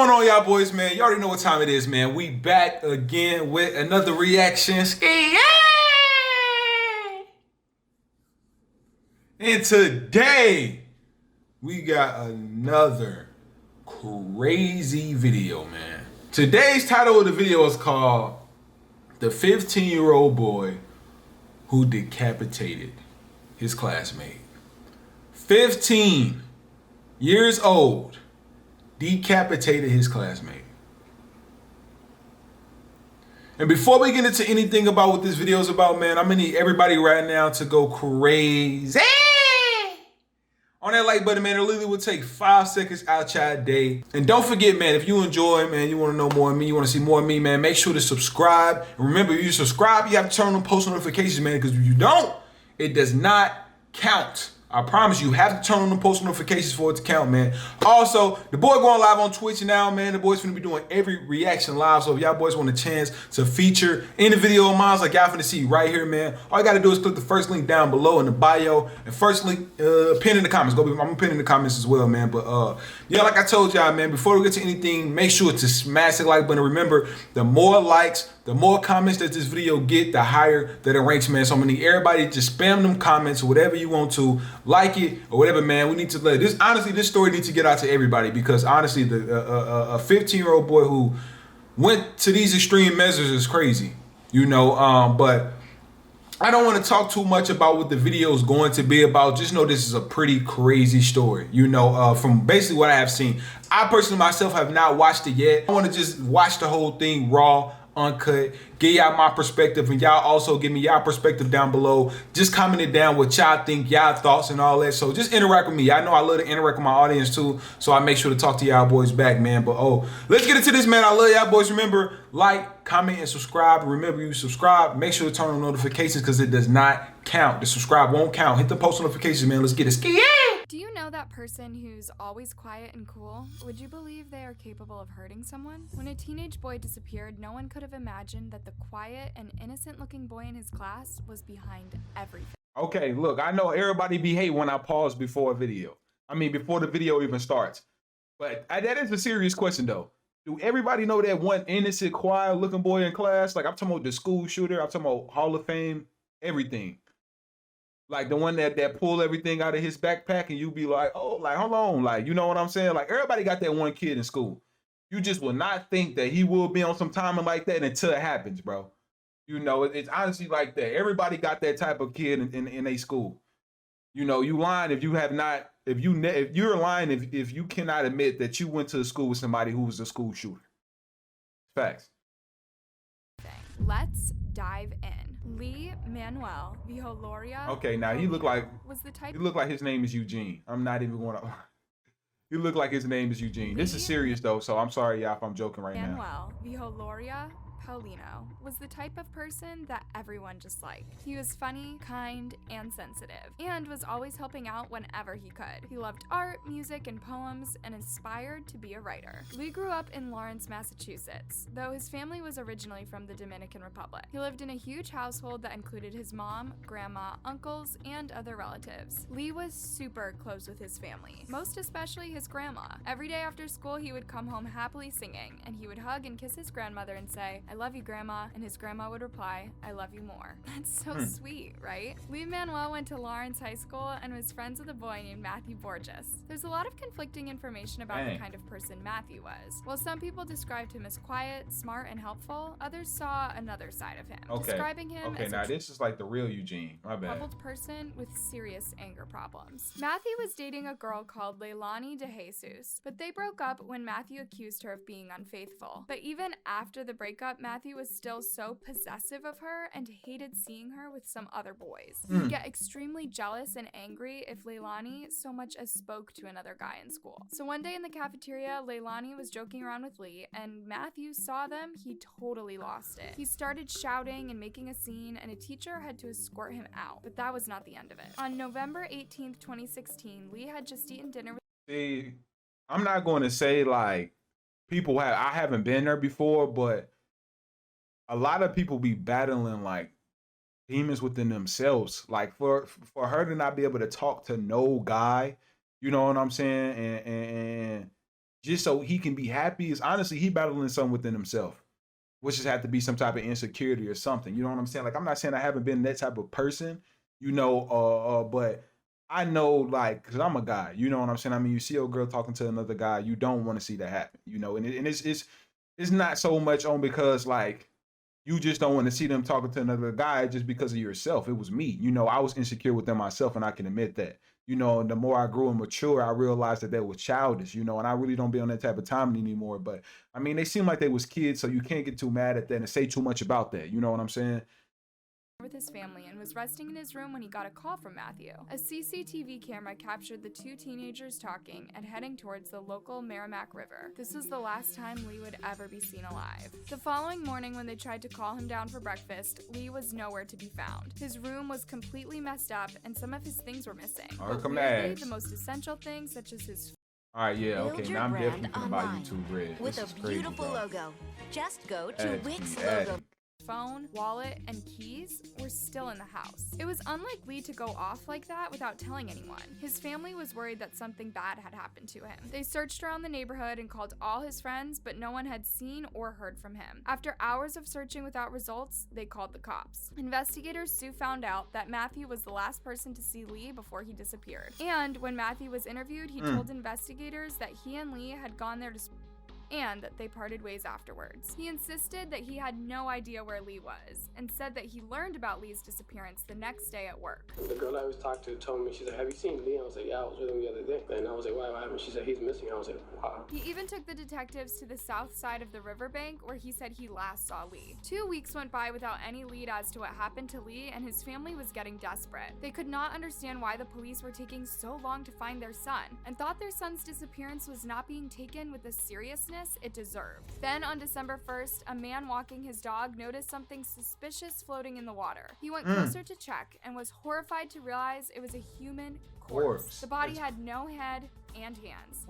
going on, y'all boys, man? You already know what time it is, man. We back again with another reaction. And today, we got another crazy video, man. Today's title of the video is called The 15-Year-Old Boy Who Decapitated His Classmate. 15 years old, decapitated his classmate. And before we get into anything about what this video is about, man, I'm gonna need everybody right now to go crazy on that like button, man. It literally will take 5 seconds out your day. And don't forget, man, if you enjoy, man, you want to know more of me, you want to see more of me, man, make sure to subscribe. And remember, if you subscribe, you have to turn on post notifications, man, because if you don't, it does not count. I promise you have to turn on the post notifications for it to count, man. Also, the boy going live on Twitch now, man. The boy's finna be doing every reaction live. So if y'all boys want a chance to feature in the video of mine, like y'all finna see right here, man, all you gotta do is click the first link down below in the bio and first link pin in the comments. I'm gonna pin in the comments as well, man. But yeah, like I told y'all, man, before we get to anything, make sure to smash the like button. Remember, the more likes, the more comments that this video get, the higher that it ranks, man. So I'm gonna need everybody to just spam them comments, whatever you want to, like it or whatever, man. We need to let this, honestly, this story needs to get out to everybody, because honestly, a 15-year-old boy who went to these extreme measures is crazy, you know. But I don't want to talk too much about what the video is going to be about. Just know this is a pretty crazy story, you know, from basically what I have seen. I personally myself have not watched it yet. I want to just watch the whole thing raw, uncut, give y'all my perspective, and y'all also give me y'all perspective down below. Just comment it down what y'all think, y'all thoughts and all that. So just interact with me. I know I love to interact with my audience too, so I make sure to talk to y'all boys back, man. But let's get into this, man. I love y'all boys. Remember, like, comment, and subscribe. Remember, you subscribe, make sure to turn on notifications, because it does not count. The subscribe won't count. Hit the post notifications, man. Let's get it. Do you know that person who's always quiet and cool? Would you believe they are capable of hurting someone? When a teenage boy disappeared, no one could have imagined that the quiet and innocent-looking boy in his class was behind everything. Okay, look, I know everybody be hate when I pause before a video. I mean, before the video even starts. But that is a serious question, though. Do everybody know that one innocent, quiet-looking boy in class? Like, I'm talking about the school shooter. I'm talking about Hall of Fame, everything. Like the one that pull everything out of his backpack, and you be like, oh, like, hold on. Like, you know what I'm saying? Like, everybody got that one kid in school. You just will not think that he will be on some timing like that until it happens, bro. You know, it's honestly like that. Everybody got that type of kid in a school. You know, you lying if you have not, if you're lying if you cannot admit that you went to a school with somebody who was a school shooter. Facts. Let's dive in. 𝐒𝐮𝐬𝐫𝐢𝐿𝐵𝐢𝐿𝐴 Okay, now he look like his name is Eugene. I'm not even going to. He look like his name is Eugene. This is serious though, so I'm sorry, y'all, if I'm joking right now. 𝐒𝐮𝐬𝐫𝐢𝐿𝐴 was the type of person that everyone just liked. He was funny, kind, and sensitive, and was always helping out whenever he could. He loved art, music, and poems, and aspired to be a writer. Lee grew up in Lawrence, Massachusetts, though his family was originally from the Dominican Republic. He lived in a huge household that included his mom, grandma, uncles, and other relatives. Lee was super close with his family, most especially his grandma. Every day after school, he would come home happily singing, and he would hug and kiss his grandmother and say, "I love you, Grandma," and his grandma would reply, "I love you more." That's so sweet, right? Lee-Manuel went to Lawrence High School and was friends with a boy named Matthew Borges. There's a lot of conflicting information about the kind of person Matthew was. While some people described him as quiet, smart, and helpful, others saw another side of him, describing him as now this is like the real Eugene. My bad. troubled person with serious anger problems. Matthew was dating a girl called Leilani DeJesus, but they broke up when Matthew accused her of being unfaithful. But even after the breakup, Matthew was still so possessive of her and hated seeing her with some other boys. He would get extremely jealous and angry if Leilani so much as spoke to another guy in school. So one day in the cafeteria, Leilani was joking around with Lee, and Matthew saw them. He totally lost it. He started shouting and making a scene, and a teacher had to escort him out. But that was not the end of it. On November 18th, 2016, Lee had just eaten dinner with— See, I'm not going to say like I haven't been there before, but a lot of people be battling like demons within themselves. Like for her to not be able to talk to no guy, you know what I'm saying? And just so he can be happy, is honestly he battling something within himself, which just have to be some type of insecurity or something. You know what I'm saying? Like, I'm not saying I haven't been that type of person, you know, but I know, like, because I'm a guy, you know what I'm saying? I mean, you see a girl talking to another guy, you don't want to see that happen, you know, and it's not so much on because, like, you just don't want to see them talking to another guy just because of yourself. It was me. You know, I was insecure within myself, and I can admit that. You know, and the more I grew and mature, I realized that that was childish, you know, and I really don't be on that type of time anymore. But I mean, they seem like they was kids, so you can't get too mad at that and say too much about that. You know what I'm saying? With his family and was resting in his room when he got a call from Matthew. A CCTV camera captured the two teenagers talking and heading towards the local Merrimack River. This was the last time Lee would ever be seen alive. The following morning, when they tried to call him down for breakfast, Lee was nowhere to be found. His room was completely messed up and some of his things were missing. But weirdly, the most essential things, such as his all right, yeah, okay, now I'm definitely gonna buy YouTube Red. With a beautiful logo. Just go to 𝐒𝐲𝐤𝐸 logo. phone, wallet, and keys were still in the house. It was unlike Lee to go off like that without telling anyone. His family was worried that something bad had happened to him. They searched around the neighborhood and called all his friends, but no one had seen or heard from him. After hours of searching without results, they called the cops. Investigators soon found out that Matthew was the last person to see Lee before he disappeared. And when Matthew was interviewed, he told investigators that he and Lee had gone there to and that they parted ways afterwards. He insisted that he had no idea where Lee was, and said that he learned about Lee's disappearance the next day at work. The girl I was talking to told me, she said, "Have you seen Lee?" I was like, "Yeah, I was with him the other day." And I was like, "Why? What happened?" She said, "He's missing." I was like, "Wow." He even took the detectives to the south side of the riverbank where he said he last saw Lee. 2 weeks went by without any lead as to what happened to Lee, and his family was getting desperate. They could not understand why the police were taking so long to find their son, and thought their son's disappearance was not being taken with the seriousness it deserved. Then on December 1st, a man walking his dog noticed something suspicious floating in the water. He went closer to check and was horrified to realize it was a human corpse. The body had no head and hands.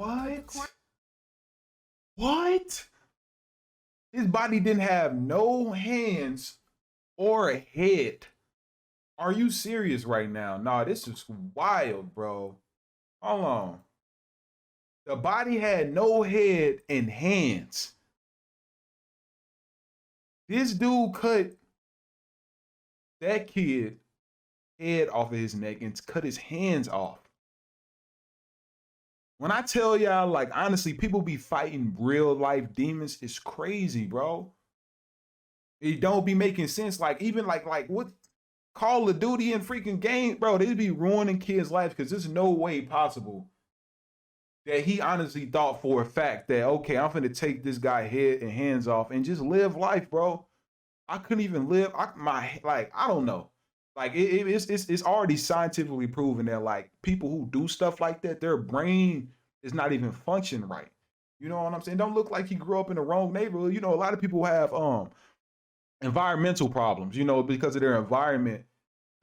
What? His body didn't have no hands or a head. Are you serious right now? Nah, this is wild, bro. Hold on. The body had no head and hands. This dude cut that kid head off of his neck and cut his hands off. When I tell y'all, like, honestly, people be fighting real life demons, it's crazy, bro. It don't be making sense. Like, even like what Call of Duty and freaking game, bro, they be ruining kids' lives because there's no way possible that he honestly thought for a fact that, okay, I'm finna take this guy head and hands off and just live life, bro. I couldn't even live. I don't know. Like, it's already scientifically proven that, like, people who do stuff like that, their brain is not even functioning right. You know what I'm saying? Don't look like he grew up in the wrong neighborhood. You know, a lot of people have environmental problems, you know, because of their environment,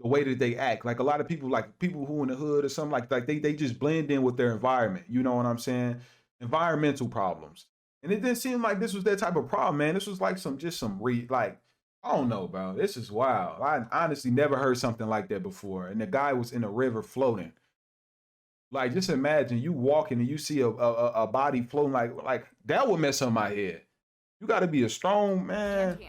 the way that they act. Like, a lot of people, like people who in the hood or something like they just blend in with their environment. You know what I'm saying? Environmental problems. And it didn't seem like this was that type of problem, man. This was like I don't know, bro. This is wild. I honestly never heard something like that before. And the guy was in the river floating. Like, just imagine you walking and you see a body floating like that would mess up my head. You got to be a strong man.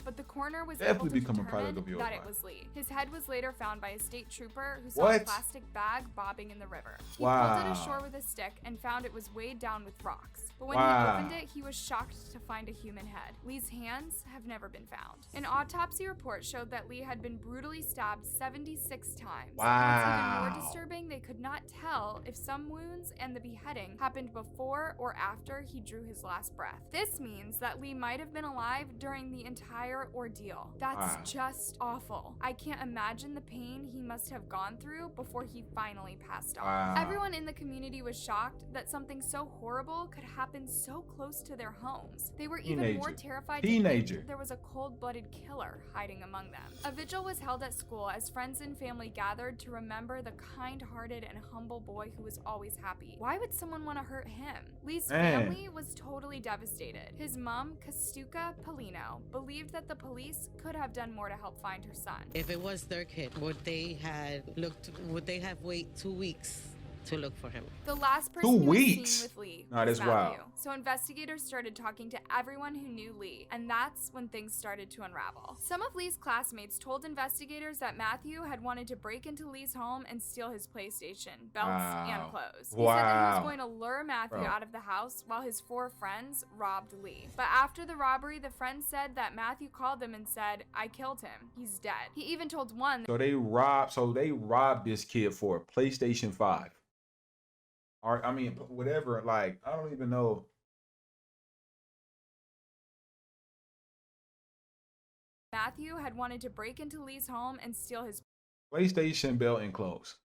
But the coroner was definitely able to become a product determine of your that life. it was Lee. His head was later found by a state trooper who saw a plastic bag bobbing in the river. He pulled it ashore with a stick and found it was weighed down with rocks. But when he opened it, he was shocked to find a human head. Lee's hands have never been found. An autopsy report showed that Lee had been brutally stabbed 76 times. What's even more disturbing, they could not tell if some wounds and the beheading happened before or after he drew his last breath. This means that Lee might have been alive during the entire ordeal. That's just awful. I can't imagine the pain he must have gone through before he finally passed on. Everyone in the community was shocked that something so horrible could happen so close to their homes. They were even more terrified to think there was a cold-blooded killer hiding among them. A vigil was held at school as friends and family gathered to remember the kind-hearted and humble boy who was always happy. Why would someone want to hurt him? Lee's family was totally devastated. His mom, 𝐋𝐢𝐤𝐞, believed that the police could have done more to help find her son. If it was their kid, would they have waited 2 weeks to look for him. The last 2 person who was weeks? seen with Lee Nah, was that's Matthew. wild. So investigators started talking to everyone who knew Lee, and that's when things started to unravel. Some of Lee's classmates told investigators that Matthew had wanted to break into Lee's home and steal his PlayStation, belts, and clothes. He said that he was going to lure Matthew out of the house while his 4 friends robbed Lee. But after the robbery, the friends said that Matthew called them and said, "I killed him. He's dead." He even told one. So they robbed this kid for a PlayStation 5. Or, I mean, whatever, like, I don't even know. Matthew had wanted to break into Lee's home and steal his PlayStation, belt, and clothes.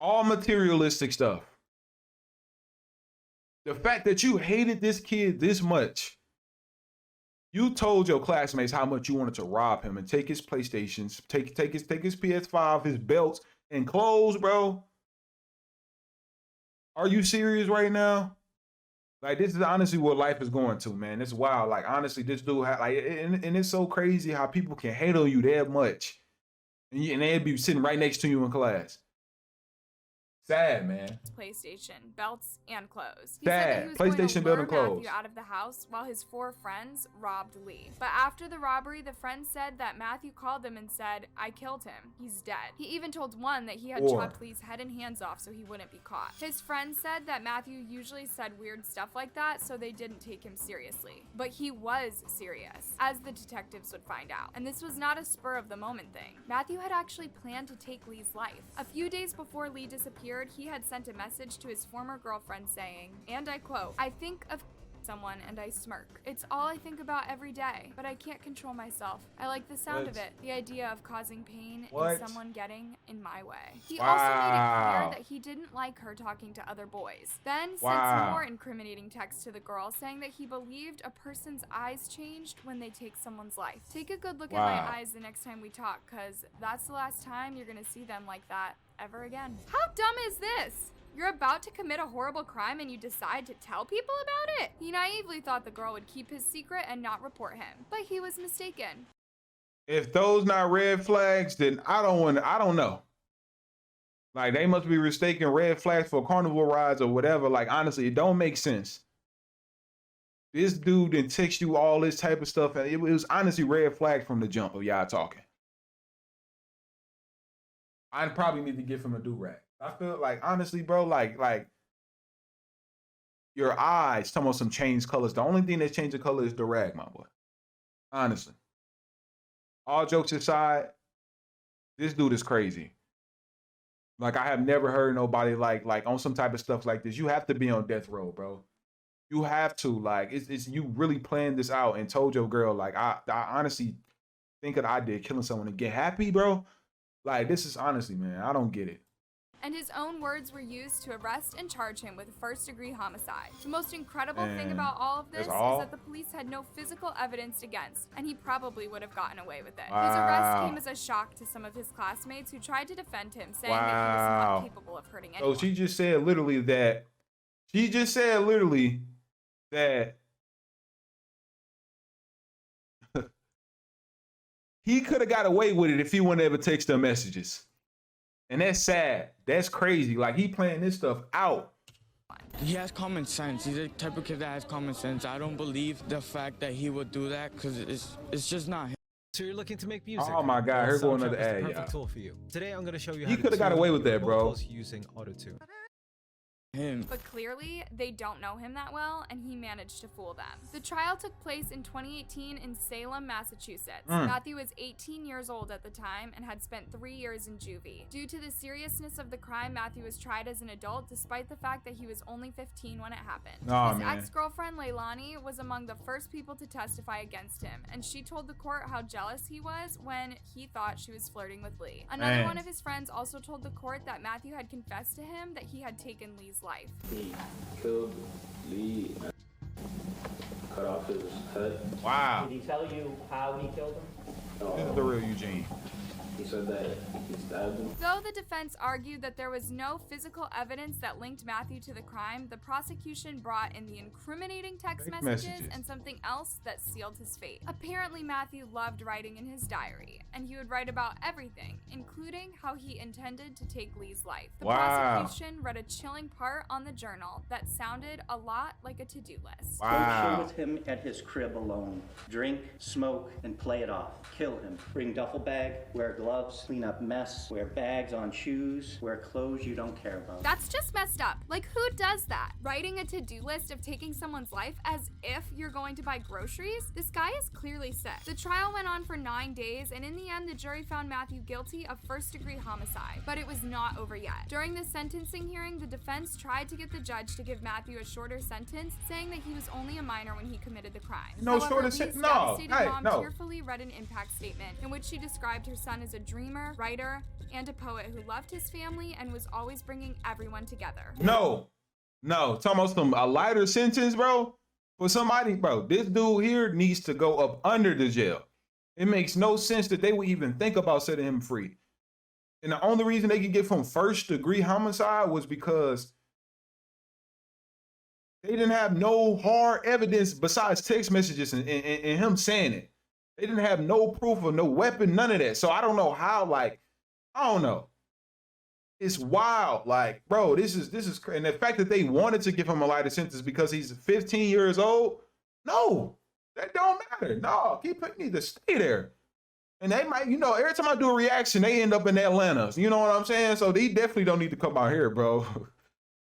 All materialistic stuff. The fact that you hated this kid this much, you told your classmates how much you wanted to rob him and take his PlayStations, take his PS5, his belts, and clothes, bro. Are you serious right now? Like, this is honestly what life is going to, man. It's wild. Like, honestly, this dude, and it's so crazy how people can hate on you that much. And they'd be sitting right next to you in class. Sad, man. PlayStation, belts, and clothes. He Sad. said that he was PlayStation, going to belt, lure and clothes. Matthew out of the house while his 4 friends robbed Lee. But after the robbery, the friends said that Matthew called them and said, "I killed him. He's dead." He even told one that he had chopped Lee's head and hands off so he wouldn't be caught. His friends said that Matthew usually said weird stuff like that, so they didn't take him seriously. But he was serious, as the detectives would find out. And this was not a spur of the moment thing. Matthew had actually planned to take Lee's life. A few days before Lee disappeared, he had sent a message to his former girlfriend saying, and I quote, "I think of someone and I smirk. It's all I think about every day, but I can't control myself. I like the sound of it, the idea of causing pain and someone getting in my way." He also made it clear that he didn't like her talking to other boys. Then sent some more incriminating texts to the girl saying that he believed a person's eyes changed when they take someone's life. "Take a good look at my eyes the next time we talk, cause that's the last time you're gonna see them like that ever again." How dumb is this? You're about to commit a horrible crime and you decide to tell people about it? He naively thought the girl would keep his secret and not report him, but he was mistaken. If those not red flags, then I don't know. Like, they must be mistaking red flags for carnival rides or whatever. Like, honestly, it don't make sense. This dude didn't text you all this type of stuff, and it was honestly red flags from the jump of y'all talking. I probably need to give him a do-rag. I feel like, honestly, bro, like your eyes, talking about some changed colors. The only thing that's changed the color is the rag, my boy. Honestly. All jokes aside, this dude is crazy. Like, I have never heard nobody like on some type of stuff like this. You have to be on death row, bro. You have to. Like, it's you really planned this out and told your girl, like, I honestly think that I did killing someone to get happy, bro. Like, this is honestly, man, I don't get it. And his own words were used to arrest and charge him with first-degree homicide. The most incredible thing about all of this is that the police had no physical evidence against, and he probably would have gotten away with it. His arrest came as a shock to some of his classmates who tried to defend him, saying that he was not capable of hurting anyone. So she just said literally that he could have got away with it if he wouldn't ever text her messages. And that's sad. That's crazy. Like, he playing this stuff out. He has common sense. He's the type of kid that has common sense. I don't believe the fact that he would do that because it's just not him. So you're looking to make music? Oh my God, here's going another ad, perfect tool for you. Today I'm going to show you how he could have got away with that, bro. Using auto-tune. But clearly, they don't know him that well, and he managed to fool them. The trial took place in 2018 in Salem, Massachusetts. Matthew was 18 years old at the time and had spent 3 years in juvie. Due to the seriousness of the crime, Matthew was tried as an adult, despite the fact that he was only 15 when it happened. His ex-girlfriend, Leilani, was among the first people to testify against him, and she told the court how jealous he was when he thought she was flirting with Lee. Another one of his friends also told the court that Matthew had confessed to him that he had taken Lee's life. He killed Lee and cut off his head. Wow. Did he tell you how he killed him? This is the real Eugene. He said that he stabbed him. Though the defense argued that there was no physical evidence that linked Matthew to the crime, the prosecution brought in the incriminating text messages and something else that sealed his fate. Apparently, Matthew loved writing in his diary, and he would write about everything, including how he intended to take Lee's life. The prosecution read a chilling part on the journal that sounded a lot like a to-do list. Go chill with him at his crib alone. Drink, smoke, and play it off. Kill him. Bring duffel bag, wear gloves, clean up mess, wear bags on shoes, wear clothes you don't care about. That's just messed up. Like, who does that? Writing a to-do list of taking someone's life as if you're going to buy groceries? This guy is clearly sick. The trial went on for 9 days, and in the end, the jury found Matthew guilty of first-degree homicide. But it was not over yet. During the sentencing hearing, the defense tried to get the judge to give Matthew a shorter sentence, saying that he was only a minor when he committed the crime. No However, shorter sentence. Lee's No. devastated mom tearfully read an impact statement in which she described her son as a dreamer, writer, and a poet who loved his family and was always bringing everyone together. No. Talking about a lighter sentence, bro. For somebody, bro, this dude here needs to go up under the jail. It makes no sense that they would even think about setting him free. And the only reason they could get from first-degree homicide was because they didn't have no hard evidence besides text messages and him saying it. They didn't have no proof of no weapon, none of that. So I don't know how, like, I don't know. It's wild. Like, bro, this is crazy. And the fact that they wanted to give him a lighter sentence because he's 15 years old, no, that don't matter. No, he need to stay there. And they might, you know, every time I do a reaction, they end up in Atlanta. You know what I'm saying? So they definitely don't need to come out here, bro.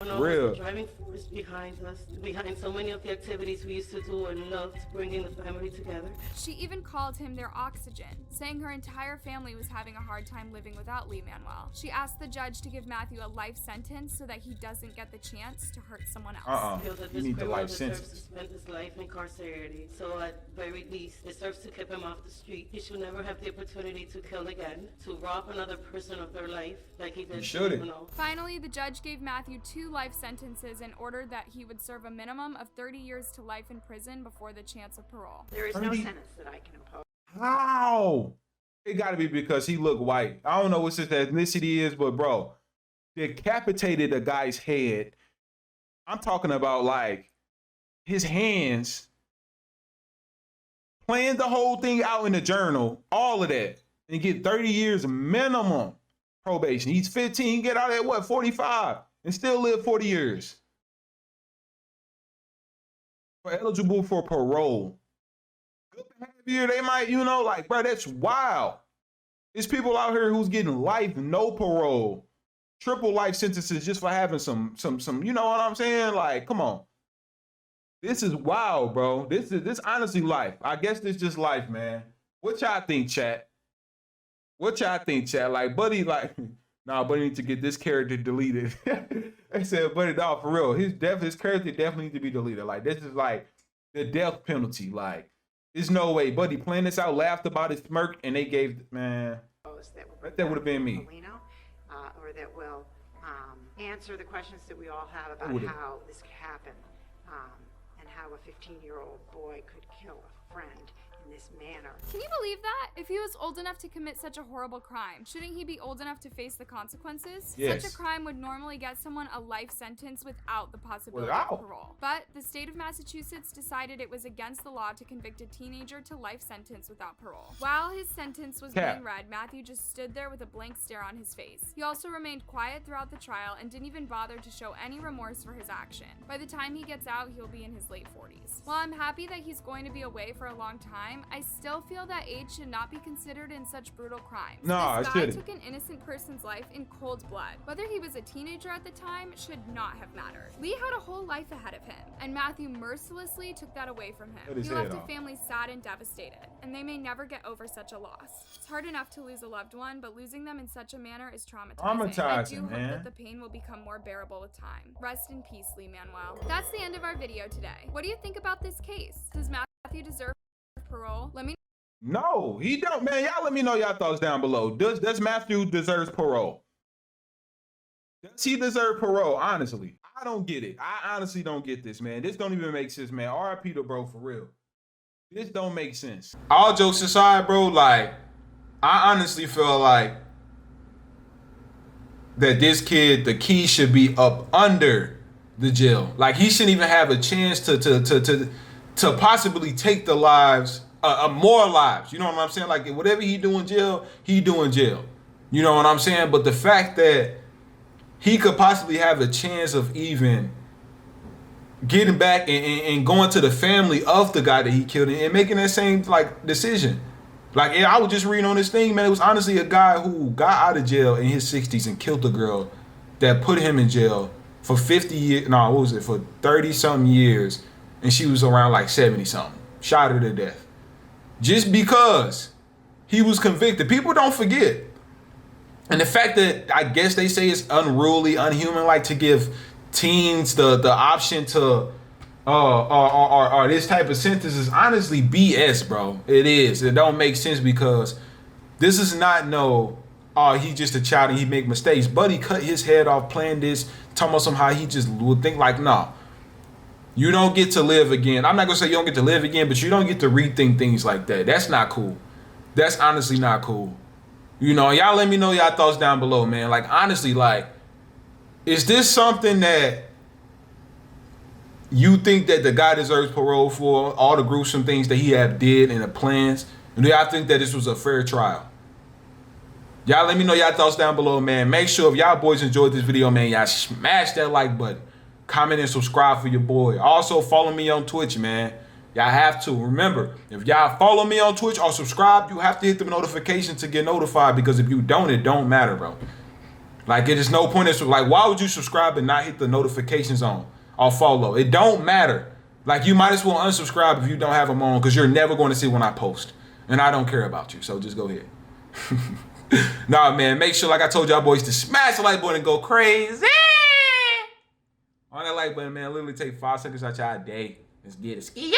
Real. The driving force behind us, behind so many of the activities we used to do and loved, bringing the family together. She even called him their oxygen, saying her entire family was having a hard time living without Lee Manuel. She asked the judge to give Matthew a life sentence so that he doesn't get the chance to hurt someone else. You need the life sentence. To spend his life incarcerated, so at very least, it serves to keep him off the street. He should never have the opportunity to kill again, to rob another person of their life like he did. Finally, the judge gave Matthew 2 life sentences and ordered that he would serve a minimum of 30 years to life in prison before the chance of parole. There is no sentence that I can impose. How? It got to be because he looked white. I don't know what his ethnicity is, but bro, decapitated a guy's head. I'm talking about like his hands, planned the whole thing out in the journal, all of that, and get 30 years minimum probation. He's 15, get out at what, 45? And still live 40 years. Eligible for parole. Good behavior, they might, you know, like, bro, that's wild. There's people out here who's getting life, no parole. Triple life sentences just for having some, you know what I'm saying? Like, come on. This is wild, bro. This honestly life. I guess this just life, man. What y'all think, chat? What y'all think, chat? Like, buddy, like... Nah, Buddy need to get this character deleted. They said, Buddy, no, for real. His character definitely needs to be deleted. Like, this is like the death penalty. Like, there's no way. Buddy planned this out, laughed about it, smirked, and they gave, man. That would have been me. Or that will answer the questions that we all have about how this could happen and how a 15-year-old boy could kill a friend in this manner. Can you believe that? If he was old enough to commit such a horrible crime, shouldn't he be old enough to face the consequences? Yes. Such a crime would normally get someone a life sentence without the possibility of parole. But the state of Massachusetts decided it was against the law to convict a teenager to life sentence without parole. While his sentence was being read, Matthew just stood there with a blank stare on his face. He also remained quiet throughout the trial and didn't even bother to show any remorse for his action. By the time he gets out, he'll be in his late 40s. While I'm happy that he's going to be away for a long time, I still feel that age should not be considered in such brutal crimes. No, this guy took an innocent person's life in cold blood. Whether he was a teenager at the time should not have mattered. Lee had a whole life ahead of him, and Matthew mercilessly took that away from him. He left a family sad and devastated, and they may never get over such a loss. It's hard enough to lose a loved one, but losing them in such a manner is traumatizing. I do hope that the pain will become more bearable with time. Rest in peace, Lee Manuel. That's the end of our video today. What do you think about this case? Does Matthew deserve parole? Let me No, he don't, man. Y'all let me know y'all thoughts down below. Does Matthew deserve parole? Does he deserve parole? Honestly, I don't get it. I honestly don't get this, man. This don't even make sense, man. RIP to bro, for real. This don't make sense. All jokes aside, bro, like, I honestly feel like that this kid, the key should be up under the jail. Like he shouldn't even have a chance to possibly take the lives, more lives. You know what I'm saying? Like whatever he do in jail, he do in jail. You know what I'm saying? But the fact that he could possibly have a chance of even getting back and going to the family of the guy that he killed and making that same like decision. Like I was just reading on this thing, man. It was honestly a guy who got out of jail in his 60s and killed a girl that put him in jail for 50 years. No, what was it? For 30 something years, and she was around like 70 something. Shot her to death just because he was convicted. People don't forget, and the fact that I guess they say it's unruly, unhuman, like to give teens the option to or this type of sentence is honestly BS, bro. It is. It don't make sense because this is not he's just a child and he make mistakes. Buddy cut his head off playing this, talking about somehow he just would think like, nah, you don't get to live again. I'm not gonna say you don't get to live again, but you don't get to rethink things like that. That's not cool. That's honestly not cool. You know, y'all let me know y'all thoughts down below, man. Like honestly, like, is this something that you think that the guy deserves parole for all the gruesome things that he have did and the plans? And do y'all think that this was a fair trial? Y'all let me know y'all thoughts down below, man. Make sure if y'all boys enjoyed this video, man, y'all smash that like button. Comment and subscribe for your boy. Also follow me on Twitch, man. Y'all have to. Remember, if y'all follow me on Twitch or subscribe, you have to hit the notification to get notified, because if you don't, it don't matter, bro. Like, it is no point in, like, why would you subscribe and not hit the notifications on or follow? It don't matter. Like, you might as well unsubscribe if you don't have them on, because you're never going to see when I post. And I don't care about you, so just go ahead. Nah, man, make sure, like I told y'all boys, to smash the like button and go crazy. On that like button, man, literally take 5 seconds out your day. Let's get it. Yeah.